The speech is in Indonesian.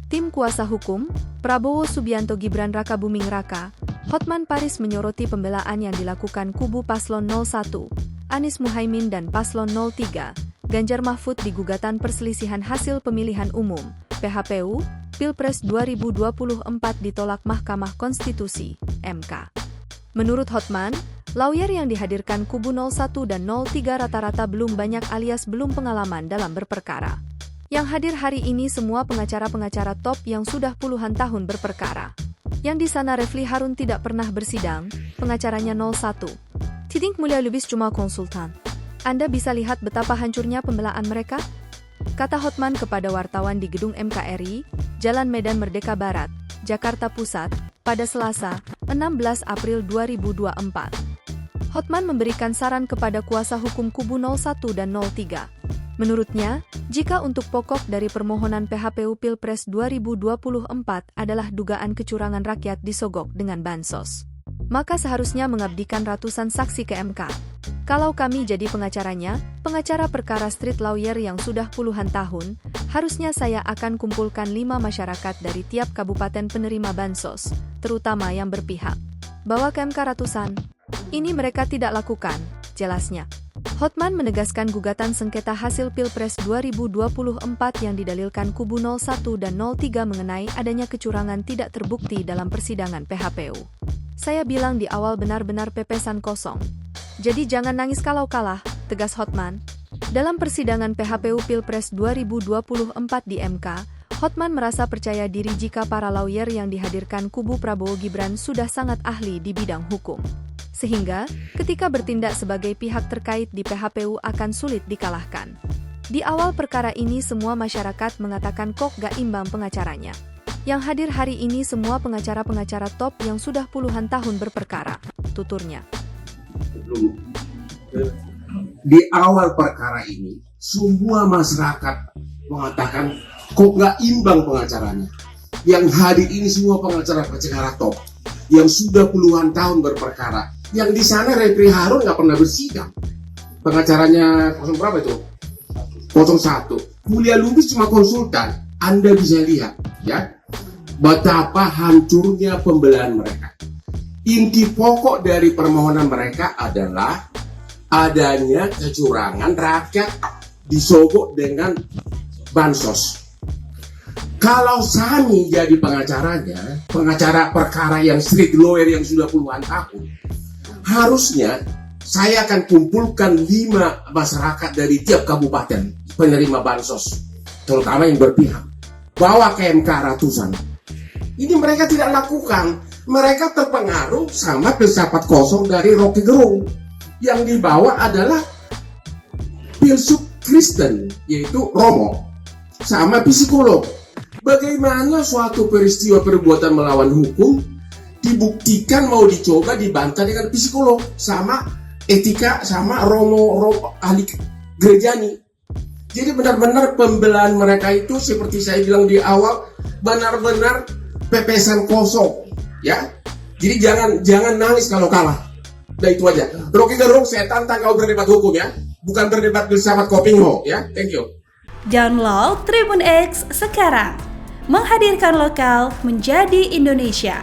Tim kuasa hukum, Prabowo Subianto Gibran Raka Buming Raka, Hotman Paris menyoroti pembelaan yang dilakukan kubu Paslon 01, Anies Muhaimin dan Paslon 03, Ganjar Mahfud di gugatan perselisihan hasil pemilihan umum, PHPU, Pilpres 2024 ditolak Mahkamah Konstitusi, MK. Menurut Hotman, lawyer yang dihadirkan kubu 01 dan 03 rata-rata belum banyak alias belum pengalaman dalam berperkara. Yang hadir hari ini semua pengacara-pengacara top yang sudah puluhan tahun berperkara. Yang di sana Refli Harun tidak pernah bersidang, pengacaranya 01. Tiding Mulia Lubis cuma konsultan. Anda bisa lihat betapa hancurnya pembelaan mereka? Kata Hotman kepada wartawan di gedung MKRI, Jalan Medan Merdeka Barat, Jakarta Pusat, pada Selasa, 16 April 2024. Hotman memberikan saran kepada kuasa hukum kubu 01 dan 03. Menurutnya, jika untuk pokok dari permohonan PHPU Pilpres 2024 adalah dugaan kecurangan rakyat disogok dengan bansos, maka seharusnya mengabdikan ratusan saksi ke MK. Kalau kami jadi pengacaranya, pengacara perkara street lawyer yang sudah puluhan tahun, harusnya saya akan kumpulkan 5 masyarakat dari tiap kabupaten penerima bansos, terutama yang berpihak. Bawa ke MK ratusan. Ini mereka tidak lakukan, jelasnya. Hotman menegaskan gugatan sengketa hasil Pilpres 2024 yang didalilkan kubu 01 dan 03 mengenai adanya kecurangan tidak terbukti dalam persidangan PHPU. Saya bilang di awal benar-benar pepesan kosong. Jadi jangan nangis kalau kalah, tegas Hotman. Dalam persidangan PHPU Pilpres 2024 di MK, Hotman merasa percaya diri jika para lawyer yang dihadirkan kubu Prabowo Gibran sudah sangat ahli di bidang hukum. Sehingga, ketika bertindak sebagai pihak terkait di PHPU akan sulit dikalahkan. Di awal perkara ini semua masyarakat mengatakan kok gak imbang pengacaranya. Yang hadir hari ini semua pengacara-pengacara top yang sudah puluhan tahun berperkara, tuturnya. Di awal perkara ini, semua masyarakat mengatakan kok gak imbang pengacaranya. Yang hadir ini semua pengacara-pengacara top yang sudah puluhan tahun berperkara. Yang di sana Refli Harun nggak pernah bersidang. Pengacaranya berapa itu? 01. Mulia Lubis cuma konsultan. Anda bisa lihat, ya, betapa hancurnya pembelaan mereka. Inti pokok dari permohonan mereka adalah adanya kecurangan rakyat disogok dengan bansos. Kalau Sani jadi pengacaranya, pengacara perkara yang street lawyer yang sudah puluhan tahun, harusnya saya akan kumpulkan 5 masyarakat dari tiap kabupaten penerima bansos, terutama yang berpihak, bawa ke MK ratusan. Ini mereka tidak lakukan. Mereka terpengaruh sama filsafat kosong dari Rocky Gerung. Yang dibawa adalah filsuf Kristen, yaitu Romo, sama psikolog. Bagaimana suatu peristiwa perbuatan melawan hukum dibuktikan mau dicoba dibantah dengan psikolog sama etika sama Romo ahli gerejani. Jadi benar-benar pembelaan mereka itu seperti saya bilang di awal benar-benar pepesan kosong, ya. Jadi jangan nangis kalau kalah. Udah itu aja. Rocky Gerung saya tantang kau berdebat hukum, ya, bukan berdebat filsafat Kopingho, ya. Thank you. Download Tribun X sekarang. Menghadirkan lokal menjadi Indonesia.